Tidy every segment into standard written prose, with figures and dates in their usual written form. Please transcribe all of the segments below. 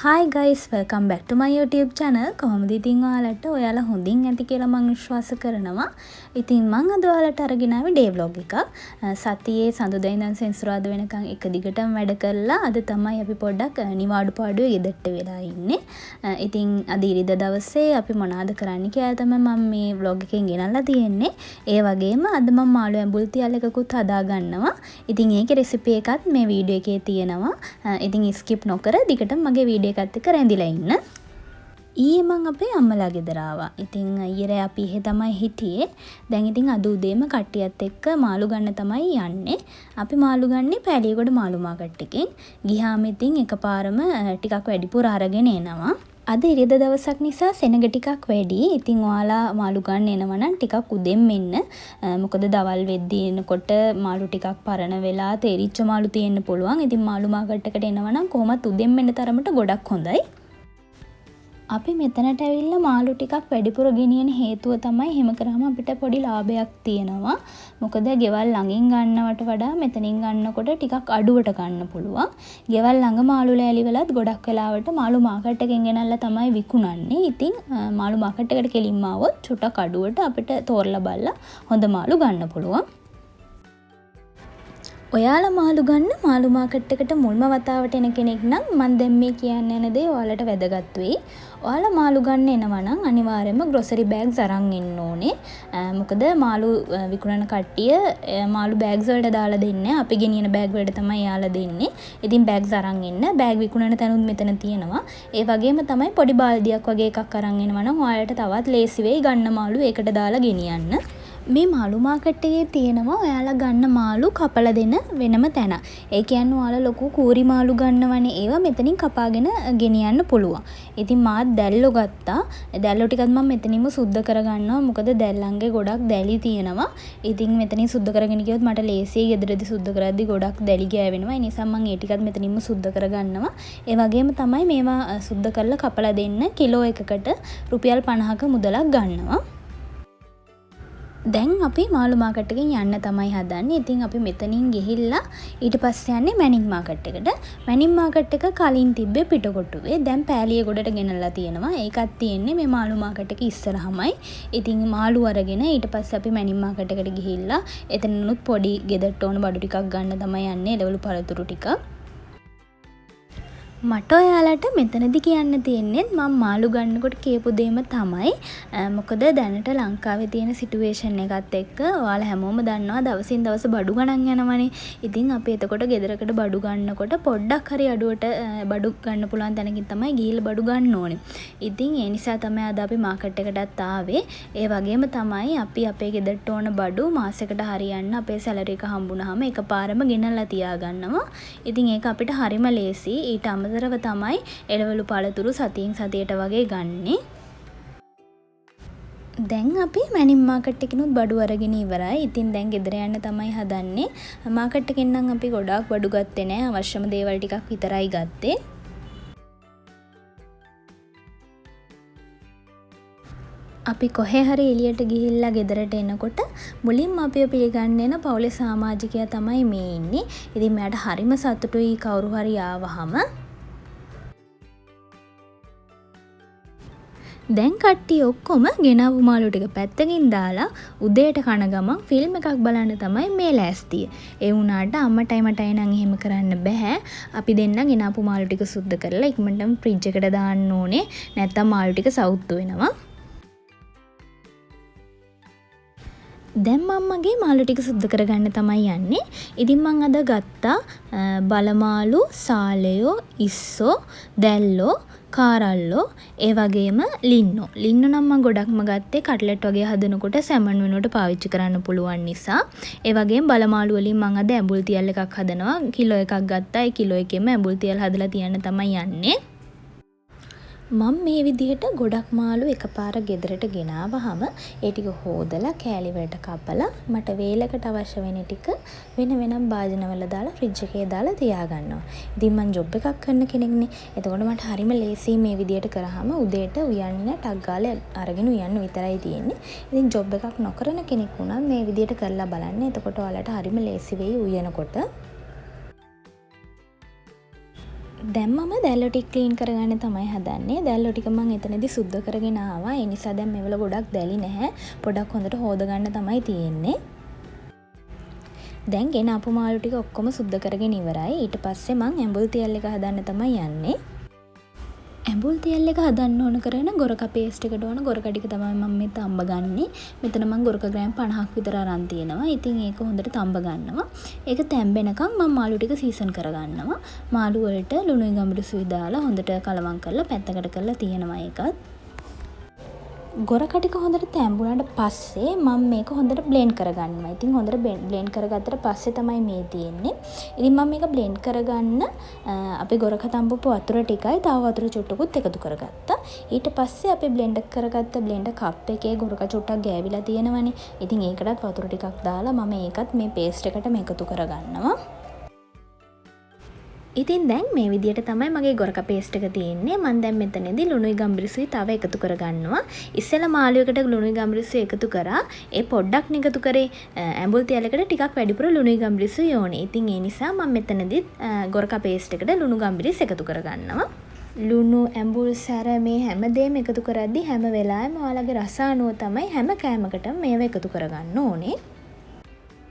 Hi guys, welcome back to my YouTube channel. කොහොමද ඉතින් ඔයාලට ඔයාලා හොඳින් ඇති කියලා මම විශ්වාස කරනවා. ඉතින් මම අද ඔයාලට අරගෙන ආවේ ඩේ vlog එකක්. සතියේ සඳුදා ඉඳන් සෙන්සුරාදා වෙනකන් එක දිගටම වැඩ කරලා අද තමයි අපි පොඩ්ඩක් නිවාඩු පාඩුවේ ගෙදරට වෙලා ඉන්නේ. ඉතින් අද ඉරිදා දවසේ අපි මොනවද කරන්න කියලා තමයි මම මේ vlog එකෙන් ගෙනල්ලා තියෙන්නේ. ඒ වගේම අද මම මාළු ඇඹුල් තියල් එකකුත් හදා ගන්නවා. ඉතින් ඒකේ රෙසිපි එකත් මේ වීඩියෝ එකේ තියෙනවා. ඉතින් ස්කිප් නොකර දිගටම මගේ වීඩියෝ එකත් එක්ක රැඳිලා ඉන්න. ඊයේ මං අපේ අම්මලා ගෙදර ආවා. ඉතින් ඊයේ අපි එහෙ තමයි හිටියේ. දැන් ඉතින් අද උදේම කට්ටියත් එක්ක මාළු ගන්න තමයි යන්නේ. අපි මාළු ගන්නේ පැලියගොඩ මාළු මාකට් එකෙන්. ගියාම ඉතින් එකපාරම ටිකක් වැඩිපුර අරගෙන එනවා. අද ඉරිදා දවසක් නිසා සෙනග ටිකක් වැඩි. ඉතින් ඔයාලා මාළු ගන්න එනවා නම් ටිකක් උදෙන් මෙන්න. මොකද දවල් වෙද්දී එනකොට මාළු ටිකක් පරණ වෙලා තේරිච්ච මාළු තියෙන්න පුළුවන්. ඉතින් මාළු මාකට් එකට එනවා නම් කොහොමත් උදෙන් මෙන්න තරමට ගොඩක් හොඳයි. අපි මෙතනට ඇවිල්ලා මාළු ටිකක් වැඩිපුර ගෙනියන හේතුව තමයි එහෙම කරාම අපිට පොඩි ලාභයක් තියෙනවා. මොකද ගෙවල් ළඟින් ගන්නවට වඩා මෙතනින් ගන්නකොට ටිකක් අඩුවට ගන්න පුළුවන්. ගෙවල් ළඟ මාළු ලෑලි වලත් ගොඩක් වෙලාවට මාළු මාකට් එකෙන් ගෙනල්ලා තමයි විකුණන්නේ. ඉතින් මාළු මාකට් එකට කෙලින්ම ආවොත් චුට්ටක් අඩුවට අපිට තෝරලා බලලා හොඳ මාළු ගන්න පුළුවන්. ඔයාලා මාළු ගන්න මාළු මාකට් එකට මුල්ම වතාවට එන කෙනෙක් නම් මම දැන් මේ කියන්න යන දේ ඔයාලට වැදගත් වෙයි. ඔයාලා මාළු ගන්න එනවා නම් අනිවාර්යයෙන්ම ග්‍රොසරි බෑග්ස් අරන් එන්න ඕනේ. මොකද මාළු විකුණන කට්ටිය මාළු බෑග්ස් වලට දාලා දෙන්නේ. අපි ගෙනියන බෑග් වලට තමයි යාලා දෙන්නේ. ඉතින් බෑග්ස් අරන් එන්න. බෑග් විකුණන තැනුත් මෙතන තියෙනවා. ඒ වගේම තමයි පොඩි බාල්දියක් වගේ එකක් අරන් එනවා නම් ඔයාලට තවත් ලේසි වෙයි ගන්න මාළු ඒකට දාලා ගෙනියන්න. මේ මාළු මාකට් එකේ තියෙනවා ඔයාලා ගන්න මාළු කපලා දෙන වෙනම තැන. ඒ කියන්නේ ඔයාලා ලොකු කූරි මාළු ගන්නවනේ ඒවා මෙතනින් කපාගෙන ගෙනියන්න පුළුවන්. ඉතින් මාත් දැල්ලෝ ගත්තා. දැල්ලෝ ටිකත් මම මෙතනින්ම සුද්ධ කරගන්නවා. මොකද දැල්ලන්ගේ ගොඩක් දැලි තියෙනවා. ඉතින් මෙතනින් සුද්ධ කරගෙන ගියොත් මට ලේසියි ගෙදරදී සුද්ධ කරද්දි ගොඩක් දැලි ගෑවෙනවා. ඒ නිසා මම ඒ ටිකත් මෙතනින්ම සුද්ධ කරගන්නවා. ඒ වගේම තමයි මේවා සුද්ධ කරලා කපලා දෙන්න කිලෝ එකකට රුපියල් 50ක මුදලක් ගන්නවා. දැන් අපි මාළු මාකට් එකෙන් යන්න තමයි හදන්නේ. ඉතින් අපි මෙතනින් ගිහිල්ලා ඊට පස්සේ යන්නේ මැනින් මාකට් එකට. මැනින් මාකට් එක කලින් තිබ්බේ පිටකොටුවේ. දැන් පෑලියගොඩට ගෙනල්ලා තියෙනවා. ඒකත් තියෙන්නේ මේ මාළු මාකට් එක ඉස්සරහමයි. ඉතින් මාළු අරගෙන ඊට පස්සේ අපි මැනින් මාකට් එකට ගිහිල්ලා එතනනුත් පොඩි ගෙදරට ඕන බඩු ටිකක් ගන්න තමයි යන්නේ. එළවලු පළතුරු ටිකක්. මට ඔයාලට මෙතනදි කියන්න තියෙන්නේ මම මාළු ගන්නකොට කියපු දෙයම තමයි. මොකද දැනට ලංකාවේ තියෙන සිටුේෂන් එකත් එක්ක ඔයාලා හැමෝම දන්නවා දවසින් දවස බඩු ගණන් යනවනේ. ඉතින් අපි එතකොට ගෙදරකට බඩු ගන්නකොට පොඩ්ඩක් හරි අඩුවට බඩු ගන්න පුළුවන් තැනකින් තමයි ගිහිල්ලා බඩු ගන්න ඕනේ. ඉතින් ඒ නිසා තමයි අද අපි මාකට් එකටත් ආවේ. ඒ වගේම තමයි අපි අපේ ගෙදරට ඕන බඩු මාසෙකට හරියන්න අපේ සැලරි එක හම්බුනහම එකපාරම ගෙනල්ලා තියාගන්නවා. ඉතින් ඒක අපිට හරිම ලේසි. ඊට අමතරව තමයි එළවලු පළතුරු සතියෙන් සතියට වගේ ගන්නෙ. දැන් අපි මැනින් මාකට් එකකිනුත් බඩු අරගෙන ඉවරයි. ඉතින් දැන් ගෙදර යන්න තමයි හදන්නේ. මාකට් එකෙන් නම් අපි ගොඩාක් බඩු ගත්තේ නෑ. අවශ්‍යම දේවල් ටිකක් විතරයි ගත්තේ. අපි කොහේ හරි එළියට ගිහිල්ලා ගෙදරට එනකොට මුලින්ම අපිව පිළිගන්න පවුලේ සමාජිකයා තමයි මේ ඉන්නේ. ඉතින් මට හරිම සතුටුයි කවුරු හරි ආවහම. දැන් කට්ටිය ඔක්කොම ගෙනාවු මාළු ටික පැත්තකින් දාලා උදේට කන ගමන් ෆිල්ම් එකක් බලන්න තමයි මේ ලෑස්තිය. ඒ වුණාට අම්මටයි මටයි නම් එහෙම කරන්න බෑ. අපි දෙන්න ගෙනාපු මාළු ටික සුද්ධ කරලා ඉක්මනටම ෆ්‍රිජ් එකට දාන්න ඕනේ. නැත්තම් මාළු ටික සවුත්තු වෙනවා. දැන් මම්මගේ මාළු ටික සුද්ධ කරගන්න තමයි යන්නේ. ඉතින් මං අද ගත්තා බලමාළු, සාලයෝ, ඉස්සෝ, දැල්ලෝ, කාරල්ලෝ, ඒ වගේම ලින්නෝ. ලින්නෝ නම් මම ගොඩක්ම ගත්තේ කට්ලට් වගේ හදනකොට සැමන් වෙනුවට පාවිච්චි කරන්න පුළුවන් නිසා. ඒ වගේම බලමාළු වලින් මම අද ඇඹුල් තියල් එකක් හදනවා. කිලෝ එකක් ගත්තා. ඒ කිලෝ එකෙම ඇඹුල් තියල් හදලා තියන්න තමයි යන්නේ. මම මේ විදිහට ගොඩක් මාළු එකපාර ගෙදරට ගෙනාවහම ඒ ටික හොදලා කෑලි වලට කපලා මට වේලකට අවශ්‍ය වෙන ටික වෙන වෙනම භාජනවල දාලා ෆ්‍රිජ් එකේ දාලා තියාගන්නවා. ඉතින් මම ජොබ් එකක් කරන කෙනෙක්නේ. එතකොට මට හරිම ලේසියි මේ විදිහට කරාම උදේට උයන්න ටක් ගාලා අරගෙන උයන්න විතරයි තියෙන්නේ. ඉතින් ජොබ් එකක් නොකරන කෙනෙක් වුණත් මේ විදිහට කරලා බලන්න. එතකොට ඔයාලට හරිම ලේසි වෙයි උයනකොට. දැන් මම දැල්ලෝ ටික ක්ලීන් කරගන්න තමයි හදන්නේ. දැල්ලෝ ටික මම එතනදී සුද්ධ කරගෙන ආවා. ඒ නිසා දැන් මේවල ගොඩක් දැලි නැහැ. පොඩක් හොඳට හොද ගන්න තමයි තියෙන්නේ. දැන් ගෙන ආපු මාළු ටික ඔක්කොම සුද්ධ කරගෙන ඉවරයි. ඊට පස්සේ මම ඇඹුල් තියල් එක හදන්න තමයි යන්නේ. ඇඹුල් තියල් එක හදන්න ඕන කරගෙන ගොරක පේස්ට් එකට ඕන ගොරක ටික තමයි මම මේ තඹ ගන්නෙ. මෙතන මම ගොරක ග්‍රෑම් 50ක් විතර අරන් තියෙනවා. ඉතින් ඒක හොඳට තඹ ගන්නවා. ඒක තැම්බෙනකම් මම මාළු ටික සීසන් කරගන්නවා. මාළු වලට ලුණුයි ගම්මිරිසුයි දාලා හොඳට කලවම් කරලා පැත්තකට කරලා තියෙනවා ඒකත්. ගොරක ටික හොඳට තැම්බුණාට පස්සේ මම මේක හොඳට බ්ලෙන්ඩ් කරගන්නවා. ඉතින් හොඳට බ්ලෙන්ඩ් කරගත්තට පස්සේ තමයි මේ තියෙන්නේ. ඉතින් මම මේක බ්ලෙන්ඩ් කරගන්න අපි ගොරක තඹපු වතුර ටිකයි තව වතුර චුට්ටකුත් එකතු කරගත්තා. ඊට පස්සේ අපි බ්ලෙන්ඩ් කරගත්ත බ්ලෙන්ඩර් කප් එකේ ගොරක චුට්ටක් ගෑවිලා තියෙනවනේ. ඉතින් ඒකටත් වතුර ටිකක් දාලා මම ඒකත් මේ පේස්ට් එකට මේකතු කරගන්නවා. ඉතින් දැන් මේ විදියට තමයි මගේ ගොරක පේස්ට් එක තියෙන්නේ. මම දැන් මෙතනදී ලුණුයි ගම්මිරිසුයි තව එකතු කරගන්නවා. ඉස්සෙල්ලා මාළු එකට ලුණුයි ගම්මිරිසුයි එකතු කරා. ඒ පොඩ්ඩක් එකතු කරේ ඇඹුල් තියලකට ටිකක් වැඩිපුර ලුණුයි ගම්මිරිසුයි ඕනේ. ඉතින් ඒ නිසා මම මෙතනදී ගොරක පේස්ට් එකට ලුණු ගම්මිරිස් එකතු කරගන්නවා. ලුණු ඇඹුල් සැර මේ හැමදේම එකතු කරද්දි හැම වෙලාවෙම ඔයාලගේ රස අනුව තමයි හැම කෑමකටම මේව එකතු කරගන්න ඕනේ.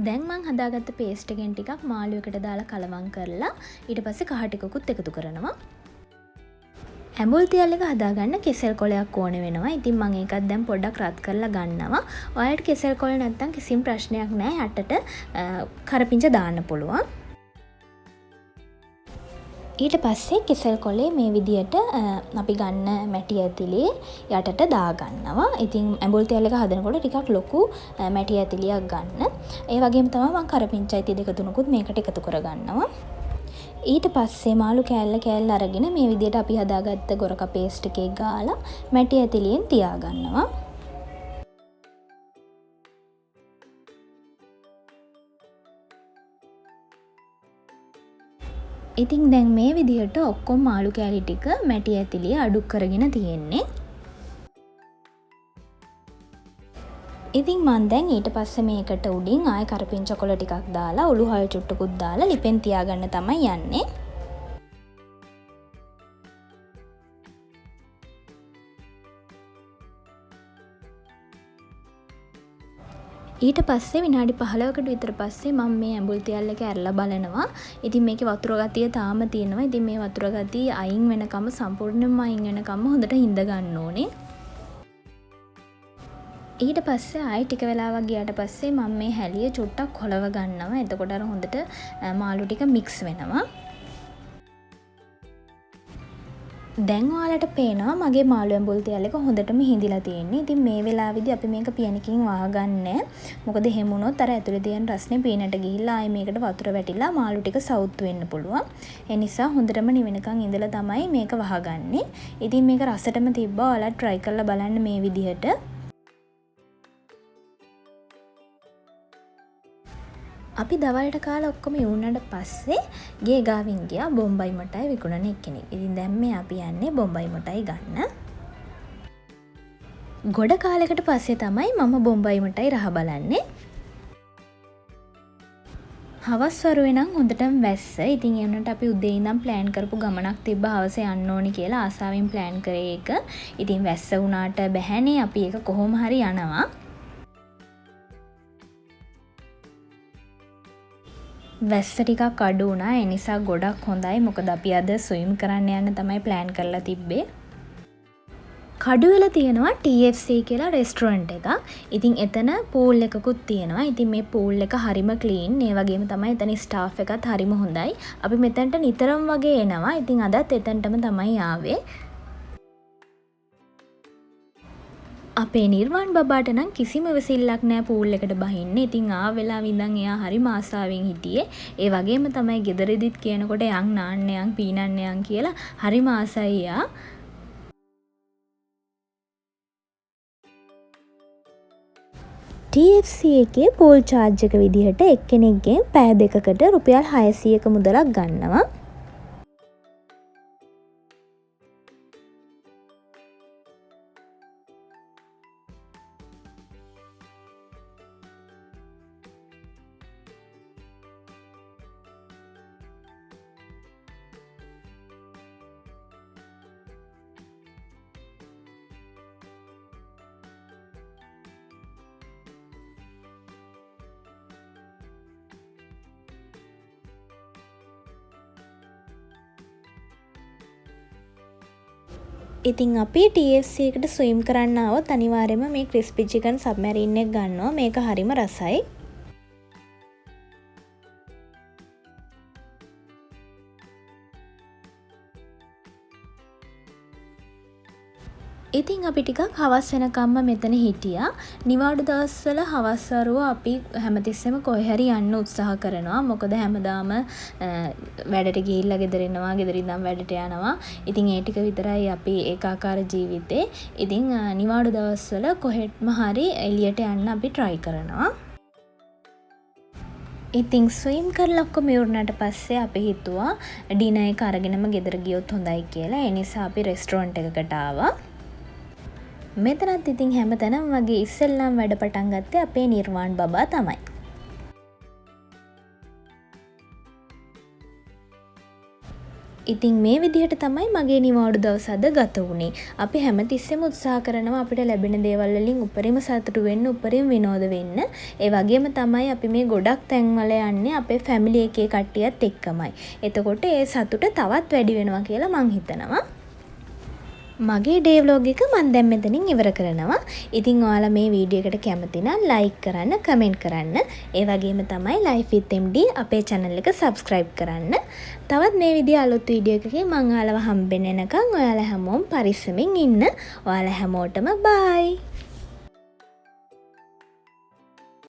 දැන් මං හදාගත්ත පේස්ට් එකෙන් ටිකක් මාළු එකට දාලා කලවම් කරලා ඊට පස්සේ කහ ටිකකුත් එකතු කරනවා. ඇඹුල් තියල් එක හදාගන්න කෙසෙල් කොලයක් ඕන වෙනවා. ඉතින් මම ඒකත් දැන් පොඩ්ඩක් රත් කරලා ගන්නවා. ඔයාලට කෙසෙල් කොල නැත්තම් කිසිම ප්‍රශ්නයක් නැහැ. යටට කරපිංච දාන්න පුළුවන්. ඊට පස්සේ කෙසෙල් කොලේ මේ විදියට අපි ගන්න මැටි ඇතිලේ යටට දාගන්නවා. ඉතින් ඇඹුල් තියල් එක හදනකොට ටිකක් ලොකු මැටි ඇතිලියක් ගන්න. ඒ වගේම තමයි මම කරපිංචා ඇති දෙක තුනකුත් මේකට එකතු කරගන්නවා. ඊට පස්සේ මාළු කෑල්ල අරගෙන මේ විදියට අපි හදාගත්ත ගොරක පේස්ට් එකේ ගාලා මැටි ඇතිලියෙන් තියාගන්නවා. ඉතින් දැන් මේ විදිහට ඔක්කොම මාළු කෑලි ටික මැටි ඇතිලිය අඩු කරගෙන තියෙන්නේ. ඉතින් මම දැන් ඊට පස්සේ මේකට උඩින් ආයෙ කරපිංච කොළ ටිකක් දාලා උළු හල් චුට්ටකුත් දාලා ලිපෙන් තියාගන්න තමයි යන්නේ. ඊට පස්සේ විනාඩි 15කට විතර පස්සේ මම මේ ඇඹුල් තියල් එක ඇරලා බලනවා. ඉතින් මේකේ වතුර ගතිය තාම තියෙනවා. ඉතින් මේ වතුර ගතිය අයින් වෙනකම් සම්පූර්ණයෙන්ම අයින් වෙනකම් හොඳට හිඳ ගන්න ඕනේ. ඊට පස්සේ ආයෙ ටික වෙලාවක් ගියාට පස්සේ මම මේ හැලිය චුට්ටක් හොලව ගන්නවා. එතකොට අර හොඳට මාළු ටික මික්ස් වෙනවා. දැන් ඔයාලට පේනවා මගේ මාළු ඇඹුල් තියල් එක හොඳටම හිඳිලා තියෙන්නේ. ඉතින් මේ වෙලාවේදී අපි මේක පියනකින් වහගන්නේ. මොකද එහෙම වුණොත් අර ඇතුලේ තියෙන රස්නේ පීනට ගිහිල්ලා ආයේ මේකට වතුර වැටිලා මාළු ටික සවුත් වෙන්න පුළුවන්. ඒ නිසා හොඳටම නිවෙනකන් ඉඳලා තමයි මේක වහගන්නේ. ඉතින් මේක රසටම තිබ්බා. ඔයාලා try කරලා බලන්න මේ විදිහට. අපි දවල්ට කාලා ඔක්කොම ඉවුනට පස්සේ ගේ ගාවින් ගියා බොම්බයි මොටයි විකුණන එක්කෙනෙක්. ඉතින් දැන් මේ අපි යන්නේ බොම්බයි මොටයි ගන්න. ගොඩ කාලයකට පස්සේ තමයි මම බොම්බයි මොටයි රහ බලන්නේ. හවස් වරුවේ නම් හොඳටම වැස්ස. ඉතින් ඒ වුණාට අපි උදේ ඉඳන් ප්ලෑන් කරපු ගමනක් තිබ්බ හවස යන්න ඕනි කියලා ආසාවෙන් ප්ලෑන් කරේ ඒක. ඉතින් වැස්ස වුණාට බැහැනේ අපි ඒක කොහොම හරි යනවා. වැස්ස ටිකක් අඩු වුණා. ඒ නිසා ගොඩක් හොඳයි. මොකද අපි අද ස්විම් කරන්න යන්න තමයි ප්ලෑන් කරලා තිබ්බේ. කඩුවෙල තියෙනවා TFC කියලා රෙස්ටුරන්ට් එකක්. ඉතින් එතන පූල් එකකුත් තියෙනවා. ඉතින් මේ පූල් එක හරිම ක්ලීන්. ඒ වගේම තමයි එතන ස්ටාෆ් එකත් හරිම හොඳයි. අපි මෙතනට නිතරම වගේ එනවා. ඉතින් අදත් එතනටම තමයි ආවේ. අපේ නිර්වාණ බබාට නම් කිසිම ඉවසිල්ලක් නැහැ පූල් එකට බහින්න. ඉතින් වෙලාව ඉඳන් එයා හරිම ආසාවෙන් හිටියේ. ඒ වගේම තමයි ගෙදරදිත් කියනකොට යන් නාන්න යන් පීනන්න යන් කියලා හරිම ආසයි එයා. TFC එකේ පූල් චාර්ජ් එක විදිහට එක්කෙනෙක්ගෙන් පැය දෙකකට රුපියල් 600ක මුදලක් ගන්නවා. ඉතින් අපි TFC එකට ස්විම් කරන්න આવොත් අනිවාර්යයෙන්ම මේ ක්‍රිස්පි චිකන් සබ්මැරීන් එක ගන්නවා. මේක හරිම රසයි. ඉතින් අපි ටිකක් හවස් වෙනකම්ම මෙතන හිටියා. නිවාඩු දවස්වල හවස් වරුව අපි හැමතිස්සෙම කොහේ හරි යන්න උත්සාහ කරනවා. මොකද හැමදාම වැඩට ගිහිල්ලා ගෙදර එනවා, ගෙදර ඉඳන් වැඩට යනවා. ඉතින් ඒ ටික විතරයි අපි ඒකාකාර ජීවිතේ. ඉතින් නිවාඩු දවස්වල කොහෙත්ම හරි එළියට යන්න අපි try කරනවා. ඉතින් ස්විම් කරලා ඔක්කොම ඉවරනට පස්සේ අපි හිතුවා ඩිනර් එක අරගෙනම ගෙදර ගියොත් හොඳයි කියලා. ඒ නිසා අපි රෙස්ටුරන්ට් එකකට ආවා. මෙතනත් ඉතින් හැමතැනම වගේ ඉස්සෙල්ලාම වැඩ පටන් ගත්තේ අපේ නිර්වාණ බබා තමයි. ඉතින් මේ විදිහට තමයි මගේ නිවාඩු දවස අද ගත වුණේ. අපි හැමතිස්සෙම උත්සාහ කරනවා අපිට ලැබෙන දේවල් වලින් උපරිම සතුටු වෙන්න, උපරිම විනෝද වෙන්න. ඒ වගේම තමයි අපි මේ ගොඩක් තැන්වල යන්නේ අපේ ෆැමිලි එකේ කට්ටියත් එක්කමයි. එතකොට ඒ සතුට තවත් වැඩි වෙනවා කියලා මං හිතනවා. මගේ ඩේ ව්ලොග් එක මම දැන් මෙතනින් ඉවර කරනවා. ඉතින් ඔයාලා මේ වීඩියෝ එකට කැමති නම් ලයික් කරන්න, කමෙන්ට් කරන්න. ඒ වගේම තමයි Life with MD අපේ channel එක subscribe කරන්න. තවත් මේ විදිහ අලුත් වීඩියෝ එකකින් මම ඔයාලව හම්බෙන්න එනකන් ඔයාලා හැමෝම පරිස්සමින් ඉන්න. ඔයාලා හැමෝටම bye.